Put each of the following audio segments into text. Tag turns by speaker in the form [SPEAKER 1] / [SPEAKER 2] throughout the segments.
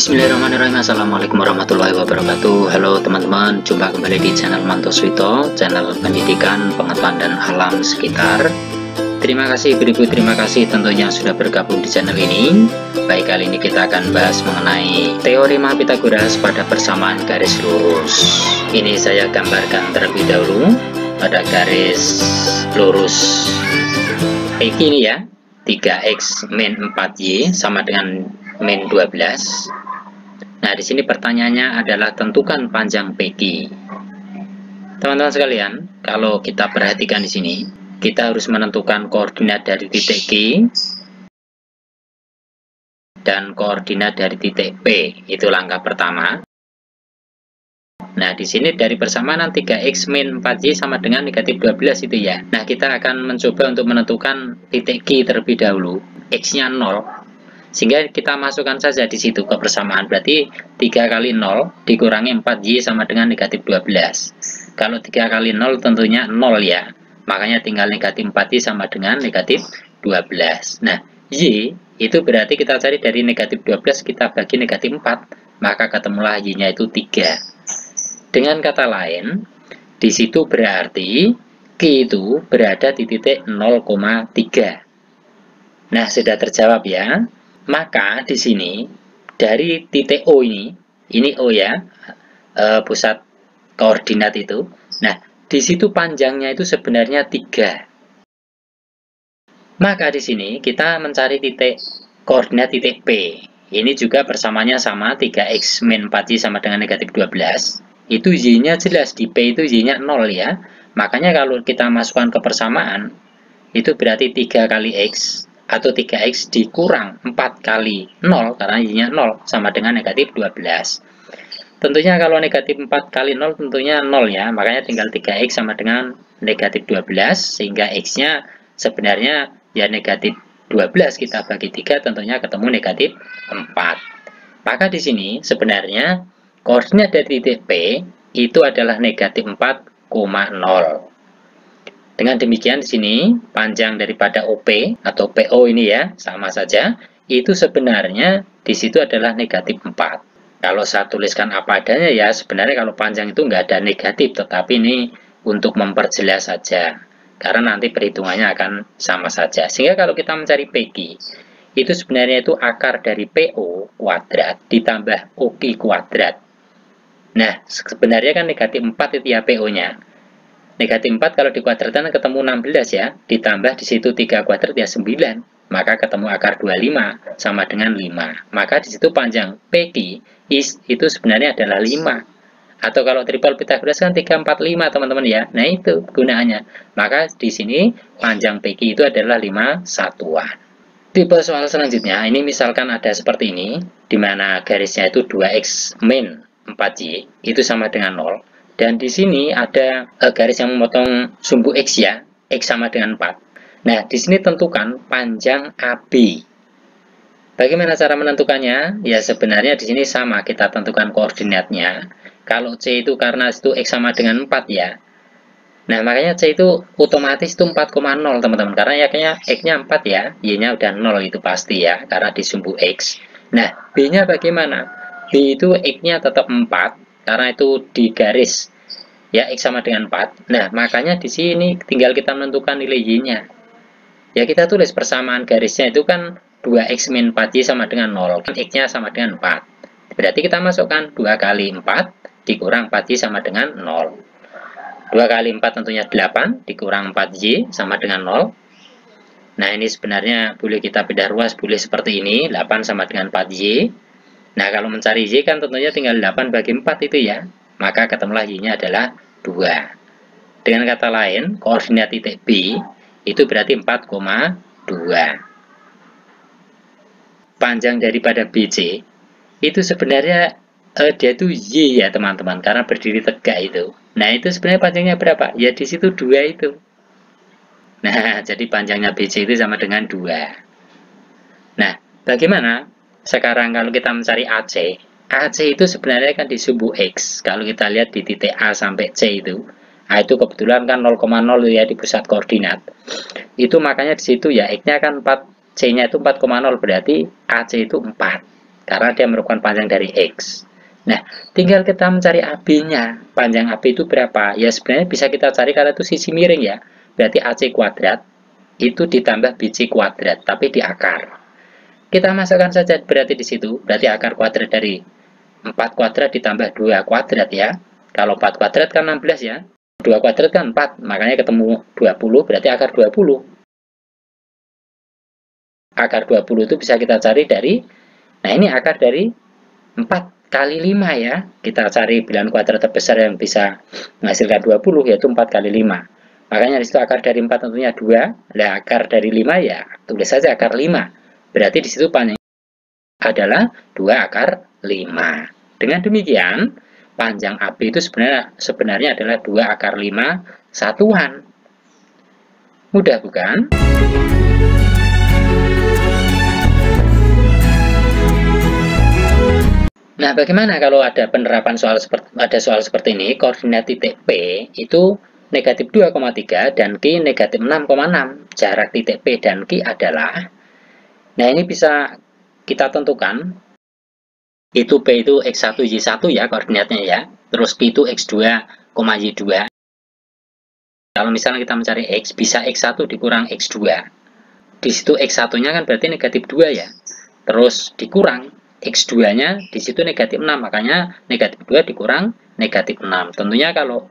[SPEAKER 1] Bismillahirrahmanirrahim. Assalamualaikum warahmatullahi wabarakatuh. Halo teman-teman, jumpa kembali di channel Mantoswito, channel pendidikan, pengetahuan dan alam sekitar. Terima kasih, beribu terima kasih tentunya sudah bergabung di channel ini. Baik, kali ini kita akan bahas mengenai teorema Pythagoras pada persamaan garis lurus. Ini saya gambarkan terlebih dahulu pada garis lurus PQ ini ya, 3x min 4y sama dengan min 12. Nah, di sini pertanyaannya adalah tentukan panjang PQ. Teman-teman sekalian, kalau kita perhatikan di sini, kita harus menentukan koordinat dari titik Q dan koordinat dari titik P. Itu langkah pertama. Nah, di sini dari persamaan 3x min 4y sama dengan negatif 12 itu ya. Nah, kita akan mencoba untuk menentukan titik Q terlebih dahulu. X-nya 0. Sehingga kita masukkan saja di situ ke persamaan. Berarti 3 kali 0 dikurangi 4y sama dengan negatif 12. Kalau 3 kali 0 tentunya 0 ya. Makanya tinggal negatif 4y sama dengan negatif 12. Nah, y itu berarti kita cari dari negatif 12 kita bagi negatif 4. Maka ketemulah y-nya itu 3. Dengan kata lain, di situ berarti Q itu berada di titik 0,3. Nah, sudah terjawab ya. Maka di sini dari titik O ini O ya, pusat koordinat itu. Nah, di situ panjangnya itu sebenarnya 3. Maka di sini kita mencari titik koordinat titik P. Ini juga persamanya sama, 3x min 4y sama dengan negatif 12. Itu y-nya jelas, di P itu y-nya 0 ya. Makanya kalau kita masukkan ke persamaan, itu berarti 3 kali x atau 3x dikurang 4 kali 0, karena y-nya 0 sama dengan negatif 12. Tentunya kalau negatif 4 kali 0 tentunya 0 ya, makanya tinggal 3x sama dengan negatif 12, sehingga x-nya sebenarnya ya negatif 12 kita bagi 3 tentunya ketemu negatif 4. Maka di sini sebenarnya koordinat dari titik P itu adalah negatif 4,0. Dengan demikian di sini panjang daripada OP atau PO ini ya sama saja, itu sebenarnya di situ adalah negatif 4. Kalau saya tuliskan apa adanya ya, sebenarnya kalau panjang itu nggak ada negatif, tetapi ini untuk memperjelas saja. Karena nanti perhitungannya akan sama saja. Sehingga kalau kita mencari PQ, itu sebenarnya itu akar dari PO kuadrat ditambah OQ kuadrat. Nah, sebenarnya kan negatif 4 itu ya PO-nya. Negatif 4 kalau dikuadratkan ketemu 16 ya, ditambah di situ 3 kuadrat ya 9, maka ketemu akar 25 sama dengan 5. Maka di situ panjang PQ itu sebenarnya adalah 5. Atau kalau triple Pythagoras kan 3, 4, 5 teman-teman ya. Nah itu gunaannya. Maka di sini panjang PQ itu adalah 5 satuan. Tipe soal selanjutnya, ini misalkan ada seperti ini, di mana garisnya itu 2x min 4y, itu sama dengan 0. Dan di sini ada garis yang memotong sumbu X ya, X sama dengan 4. Nah, di sini tentukan panjang AB. Bagaimana cara menentukannya? Ya, sebenarnya di sini sama, kita tentukan koordinatnya. Kalau C itu karena itu X sama dengan 4 ya. Nah, makanya C itu otomatis itu 4,0 teman-teman. Karena ya kayaknya X-nya 4 ya, Y-nya udah 0 itu pasti ya, karena di sumbu X. Nah, B-nya bagaimana? B itu X-nya tetap 4. Karena itu di garis ya X sama dengan 4. Nah, makanya di sini tinggal kita menentukan nilai Y-nya. Ya, kita tulis persamaan garisnya itu kan 2x min 4y sama dengan 0. Kan X-nya sama dengan 4. Berarti kita masukkan 2 kali 4 dikurang 4y sama dengan 0. 2 kali 4 tentunya 8 dikurang 4y sama dengan 0. Nah, ini sebenarnya boleh kita bedah ruas, boleh seperti ini, 8 sama dengan 4y. Nah, kalau mencari y kan tentunya tinggal 8 bagi 4 itu ya. Maka ketemulah y-nya adalah 2. Dengan kata lain, koordinat titik B itu berarti 4,2. Panjang daripada BC itu sebenarnya dia itu y ya teman-teman, karena berdiri tegak itu. Nah, itu sebenarnya panjangnya berapa? Ya di situ 2 itu. Nah, jadi panjangnya BC itu sama dengan 2. Nah, bagaimana sekarang kalau kita mencari AC? AC itu sebenarnya kan di sumbu X. Kalau kita lihat di titik A sampai C itu, itu kebetulan kan 0,0 ya di pusat koordinat. Itu makanya di situ ya X-nya kan 4, C-nya itu 4,0, berarti AC itu 4. karena dia merupakan panjang dari X. Nah, tinggal kita mencari AB-nya. Panjang AB itu berapa? Ya sebenarnya bisa kita cari karena itu sisi miring ya. Berarti AC kuadrat itu ditambah BC kuadrat, tapi di akar. Kita masukkan saja berarti di situ. Berarti akar kuadrat dari 4 kuadrat ditambah 2 kuadrat ya. Kalau 4 kuadrat kan 16 ya. 2 kuadrat kan 4, makanya ketemu 20, berarti akar 20. Akar 20 itu bisa kita cari dari, nah ini akar dari 4 kali 5 ya. Kita cari bilangan kuadrat terbesar yang bisa menghasilkan 20, yaitu 4 kali 5. Makanya disitu akar dari 4 tentunya 2, nah akar dari 5 ya, tulis saja akar 5. Berarti disitu panjang adalah 2 akar 5. Dengan demikian, panjang AB itu sebenarnya adalah 2 akar 5 satuan. Mudah bukan? Nah, bagaimana kalau ada penerapan soal seperti ini? Koordinat titik P itu negatif 2,3 dan Q negatif 6,6. Jarak titik P dan Q adalah, nah ini bisa kita tentukan. Itu P itu X1, Y1 ya koordinatnya ya. Terus Q itu X2, Y2. Kalau misalnya kita mencari X, bisa X1 dikurang X2. Di situ X1-nya kan berarti negatif 2 ya. Terus dikurang X2-nya di situ negatif 6, makanya negatif 2 dikurang negatif 6. Tentunya kalau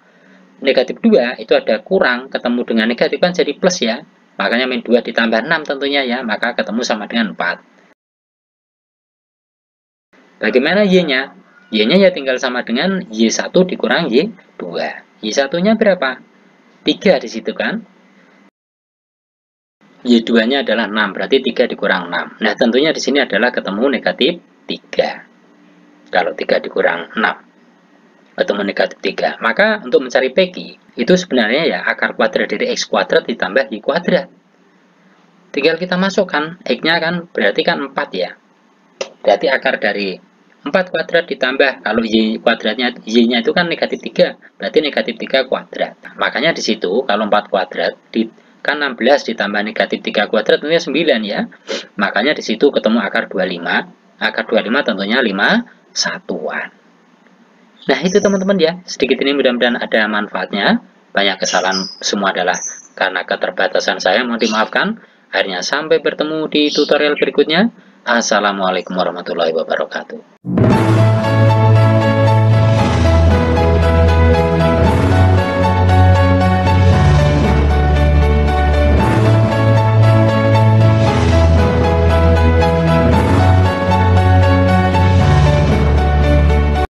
[SPEAKER 1] negatif 2 itu ada kurang, ketemu dengan negatif kan jadi plus ya. Makanya min 2 ditambah 6 tentunya ya, maka ketemu sama dengan 4. Bagaimana Y-nya? Y-nya ya tinggal sama dengan Y1 dikurang Y2. Y1-nya berapa? 3 di situ kan? Y2-nya adalah 6, berarti 3 dikurang 6. Nah, tentunya di sini adalah ketemu negatif 3. Kalau 3 dikurang 6, ketemu negatif 3. Maka untuk mencari PQ, itu sebenarnya ya akar kuadrat dari X kuadrat ditambah Y kuadrat. Tinggal kita masukkan, X-nya kan berarti kan 4 ya. Berarti akar dari 4 kuadrat ditambah, kalau Y kuadratnya, Y-nya itu kan negatif 3, berarti negatif 3 kuadrat. Makanya di situ, kalau 4 kuadrat, kan 16 ditambah negatif 3 kuadrat, tentunya 9 ya. Makanya di situ ketemu akar 25. Akar 25 tentunya 5 satuan. Nah itu teman-teman ya, sedikit ini mudah-mudahan ada manfaatnya. Banyak kesalahan semua adalah karena keterbatasan saya, mohon dimaafkan. Akhirnya sampai bertemu di tutorial berikutnya. Assalamualaikum warahmatullahi wabarakatuh.